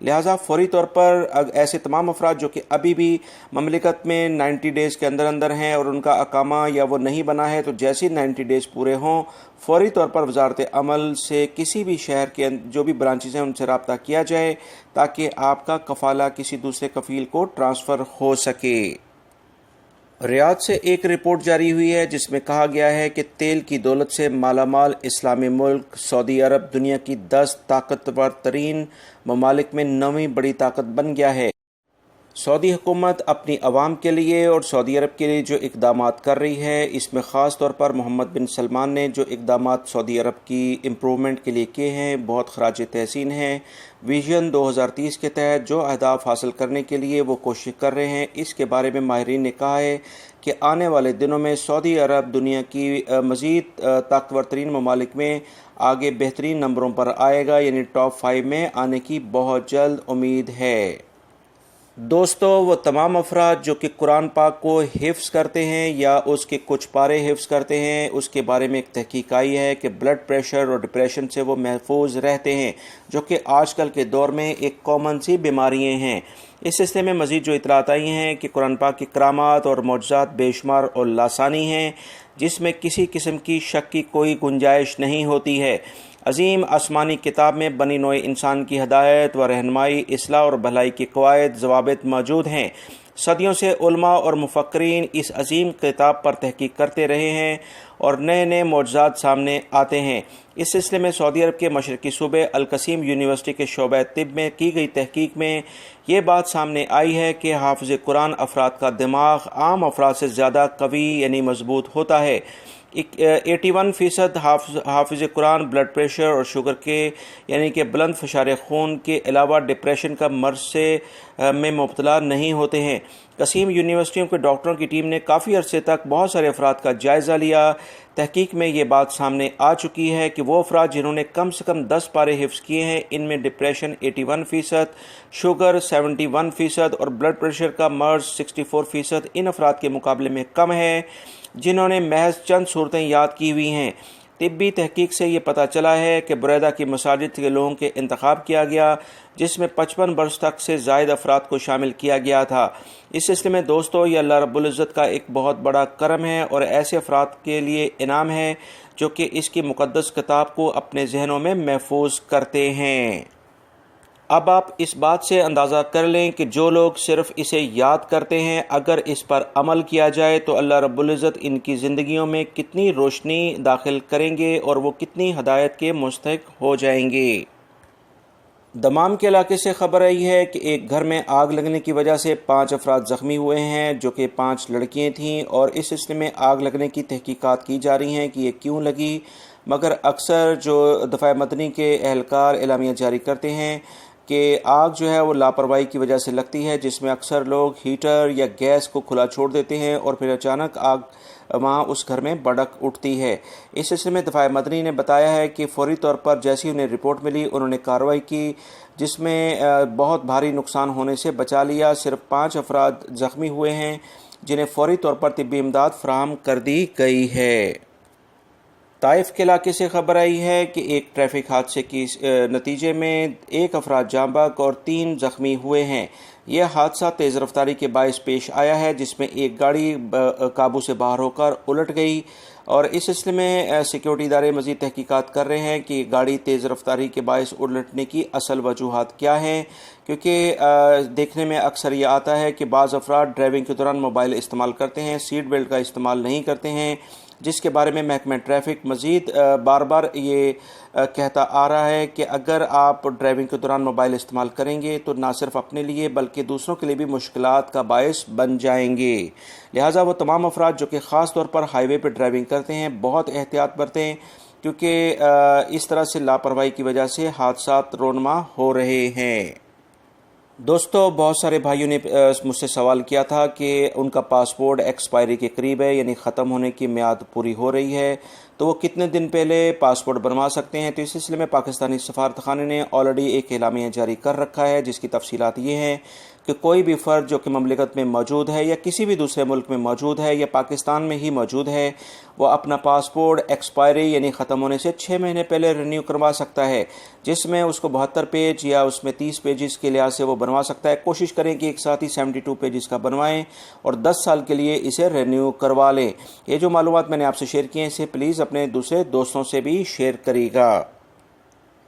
لہٰذا فوری طور پر ایسے تمام افراد جو کہ ابھی بھی مملکت میں 90 ڈیز کے اندر ہیں اور ان کا اقامہ یا وہ نہیں بنا ہے، تو جیسے 90 ڈیز پورے ہوں فوری طور پر وزارت عمل سے کسی بھی شہر کے جو بھی برانچز ہیں ان سے رابطہ کیا جائے تاکہ آپ کا کفالہ کسی دوسرے کفیل کو ٹرانسفر ہو سکے۔ ریاض سے ایک رپورٹ جاری ہوئی ہے جس میں کہا گیا ہے کہ تیل کی دولت سے مالا مال اسلامی ملک سعودی عرب دنیا کی 10 طاقتور ترین ممالک میں 9ویں بڑی طاقت بن گیا ہے۔ سعودی حکومت اپنی عوام کے لیے اور سعودی عرب کے لیے جو اقدامات کر رہی ہے، اس میں خاص طور پر محمد بن سلمان نے جو اقدامات سعودی عرب کی امپرومنٹ کے لیے کیے ہیں بہت خراج تحسین ہیں۔ ویژن 2030 کے تحت جو اہداف حاصل کرنے کے لیے وہ کوشش کر رہے ہیں، اس کے بارے میں ماہرین نے کہا ہے کہ آنے والے دنوں میں سعودی عرب دنیا کی مزید طاقتور ترین ممالک میں آگے بہترین نمبروں پر آئے گا، یعنی ٹاپ 5 میں آنے کی بہت جلد امید ہے۔ دوستو، وہ تمام افراد جو کہ قرآن پاک کو حفظ کرتے ہیں یا اس کے کچھ پارے حفظ کرتے ہیں، اس کے بارے میں ایک تحقیق آئی ہے کہ بلڈ پریشر اور ڈپریشن سے وہ محفوظ رہتے ہیں، جو کہ آج کل کے دور میں ایک کامن سی بیماریاں ہیں۔ اس سلسلے میں مزید جو اطلاعات آئی ہیں کہ قرآن پاک کی کرامات اور معجزات بے شمار اور لاسانی ہیں، جس میں کسی قسم کی شک کی کوئی گنجائش نہیں ہوتی ہے۔ عظیم آسمانی کتاب میں بنی نوع انسان کی ہدایت و رہنمائی، اصلاح اور بھلائی کے قواعد ضوابط موجود ہیں۔ صدیوں سے علماء اور مفکرین اس عظیم کتاب پر تحقیق کرتے رہے ہیں اور نئے نئے معجزات سامنے آتے ہیں۔ اس سلسلے میں سعودی عرب کے مشرقی صوبے القصیم یونیورسٹی کے شعبہ طب میں کی گئی تحقیق میں یہ بات سامنے آئی ہے کہ حافظ قرآن افراد کا دماغ عام افراد سے زیادہ قوی یعنی مضبوط ہوتا ہے۔ 81% حافظ قرآن بلڈ پریشر اور شوگر کے یعنی کہ بلند فشار خون کے علاوہ ڈپریشن کا مرض میں مبتلا نہیں ہوتے ہیں۔ قصیم یونیورسٹیوں کے ڈاکٹروں کی ٹیم نے کافی عرصے تک بہت سارے افراد کا جائزہ لیا۔ تحقیق میں یہ بات سامنے آ چکی ہے کہ وہ افراد جنہوں نے کم سے کم 10 پارے حفظ کیے ہیں، ان میں ڈپریشن 81%، شوگر 71% اور بلڈ پریشر کا مرض 64% ان افراد کے مقابلے میں کم ہے جنہوں نے محض چند صورتیں یاد کی ہوئی ہیں۔ طبی تحقیق سے یہ پتہ چلا ہے کہ بریدہ کی مساجد کے لوگوں کے انتخاب کیا گیا، جس میں 55 برس تک سے زائد افراد کو شامل کیا گیا تھا۔ اس سلسلے میں دوستو، یہ اللہ رب العزت کا ایک بہت بڑا کرم ہے اور ایسے افراد کے لیے انعام ہے جو کہ اس کی مقدس کتاب کو اپنے ذہنوں میں محفوظ کرتے ہیں۔ اب آپ اس بات سے اندازہ کر لیں کہ جو لوگ صرف اسے یاد کرتے ہیں، اگر اس پر عمل کیا جائے تو اللہ رب العزت ان کی زندگیوں میں کتنی روشنی داخل کریں گے اور وہ کتنی ہدایت کے مستحق ہو جائیں گے۔ دمام کے علاقے سے خبر آئی ہے کہ ایک گھر میں آگ لگنے کی وجہ سے 5 افراد زخمی ہوئے ہیں، جو کہ 5 لڑکیاں تھیں، اور اس سلسلے میں آگ لگنے کی تحقیقات کی جا رہی ہیں کہ یہ کیوں لگی، مگر اکثر جو دفاع مدنی کے اہلکار اعلامیہ جاری کرتے ہیں کہ آگ جو ہے وہ لاپرواہی کی وجہ سے لگتی ہے، جس میں اکثر لوگ ہیٹر یا گیس کو کھلا چھوڑ دیتے ہیں اور پھر اچانک آگ وہاں اس گھر میں بھڑک اٹھتی ہے۔ اس سلسلے میں دفاع مدنی نے بتایا ہے کہ فوری طور پر جیسی انہیں رپورٹ ملی انہوں نے کارروائی کی، جس میں بہت بھاری نقصان ہونے سے بچا لیا۔ صرف 5 افراد زخمی ہوئے ہیں جنہیں فوری طور پر طبی امداد فراہم کر دی گئی ہے۔ طائف کے علاقے سے خبر آئی ہے کہ ایک ٹریفک حادثے کی نتیجے میں 1 افراد جاں بحق اور 3 زخمی ہوئے ہیں۔ یہ حادثہ تیز رفتاری کے باعث پیش آیا ہے، جس میں ایک گاڑی قابو سے باہر ہو کر الٹ گئی، اور اس سلسلے میں سیکیورٹی ادارے مزید تحقیقات کر رہے ہیں کہ گاڑی تیز رفتاری کے باعث الٹنے کی اصل وجوہات کیا ہیں، کیونکہ دیکھنے میں اکثر یہ آتا ہے کہ بعض افراد ڈرائیونگ کے دوران موبائل استعمال کرتے ہیں، سیٹ بیلٹ کا استعمال نہیں کرتے ہیں، جس کے بارے میں محکمہ ٹریفک مزید بار بار یہ کہتا آ رہا ہے کہ اگر آپ ڈرائیونگ کے دوران موبائل استعمال کریں گے تو نہ صرف اپنے لیے بلکہ دوسروں کے لیے بھی مشکلات کا باعث بن جائیں گے۔ لہٰذا وہ تمام افراد جو کہ خاص طور پر ہائی وے پہ ڈرائیونگ کرتے ہیں بہت احتیاط برتیں، کیونکہ اس طرح سے لاپرواہی کی وجہ سے حادثات رونما ہو رہے ہیں۔ دوستو، بہت سارے بھائیوں نے مجھ سے سوال کیا تھا کہ ان کا پاسپورٹ ایکسپائری کے قریب ہے، یعنی ختم ہونے کی میعاد پوری ہو رہی ہے، تو وہ کتنے دن پہلے پاسپورٹ بنوا سکتے ہیں۔ تو اس سلسلے میں پاکستانی سفارت خانے نے آلریڈی ایک اعلامیہ جاری کر رکھا ہے، جس کی تفصیلات یہ ہیں کہ کوئی بھی فرد جو کہ مملکت میں موجود ہے یا کسی بھی دوسرے ملک میں موجود ہے یا پاکستان میں ہی موجود ہے، وہ اپنا پاسپورٹ ایکسپائری یعنی ختم ہونے سے 6 مہینے پہلے رینیو کروا سکتا ہے، جس میں اس کو 72 پیج یا اس میں 30 پیجز کے لحاظ سے وہ بنوا سکتا ہے۔ کوشش کریں کہ ایک ساتھ ہی 72 پیجز کا بنوائیں اور 10 سال کے لیے اسے رینیو کروا لیں۔ یہ جو معلومات میں نے آپ سے شیئر کی ہیں، اسے پلیز اپنے دوسرے دوستوں سے بھی شیئر کریے گا۔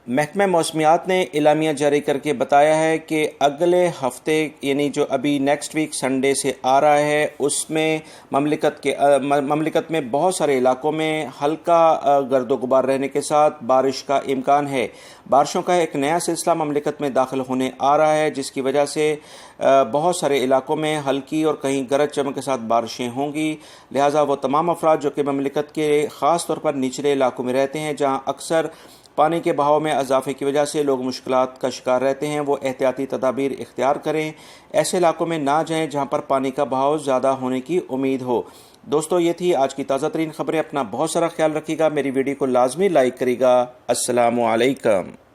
محکمہ موسمیات نے اعلامیہ جاری کر کے بتایا ہے کہ اگلے ہفتے یعنی جو ابھی نیکسٹ ویک سنڈے سے آ رہا ہے، اس میں مملکت میں بہت سارے علاقوں میں ہلکا گرد و غبار رہنے کے ساتھ بارش کا امکان ہے۔ بارشوں کا ایک نیا سلسلہ مملکت میں داخل ہونے آ رہا ہے، جس کی وجہ سے بہت سارے علاقوں میں ہلکی اور کہیں گرج چمک کے ساتھ بارشیں ہوں گی، لہٰذا وہ تمام افراد جو کہ مملکت کے خاص طور پر نچلے علاقوں میں رہتے ہیں، جہاں اکثر پانی کے بہاؤ میں اضافے کی وجہ سے لوگ مشکلات کا شکار رہتے ہیں، وہ احتیاطی تدابیر اختیار کریں۔ ایسے علاقوں میں نہ جائیں جہاں پر پانی کا بہاؤ زیادہ ہونے کی امید ہو۔ دوستو، یہ تھی آج کی تازہ ترین خبریں۔ اپنا بہت سارا خیال رکھیے گا، میری ویڈیو کو لازمی لائک کریے گا۔ السلام علیکم۔